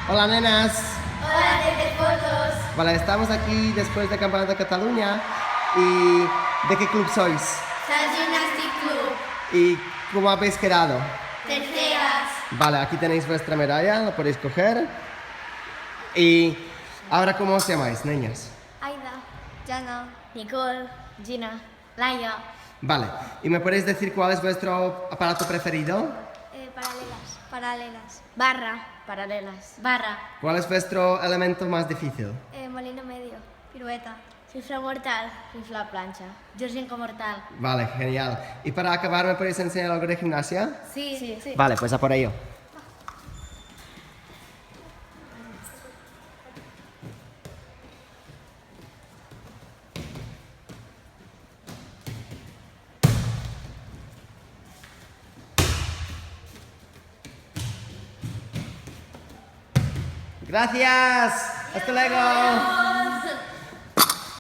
Hola, nenas. Hola, desde fotos. Vale, estamos aquí después del Campeonato de Cataluña. ¿Y de qué club sois? Sal Gymnastic Club. ¿Y cómo habéis quedado? Terceras. Vale, aquí tenéis vuestra medalla, la podéis coger. Y ahora, ¿cómo os llamáis, niñas? Aida, Jana, Nicole, Gina, Laia. Vale, ¿y me podéis decir cuál es vuestro aparato preferido? Paralelas. Barra. Paralelas. Barra. ¿Cuál es vuestro elemento más difícil? Molino medio. Pirueta. Cifra mortal. Rifla plancha. Georgienko mortal. Vale, genial. Y para acabar, ¿me podéis enseñar algo de gimnasia? Sí. Vale, pues a por ello. Gracias. Hasta luego.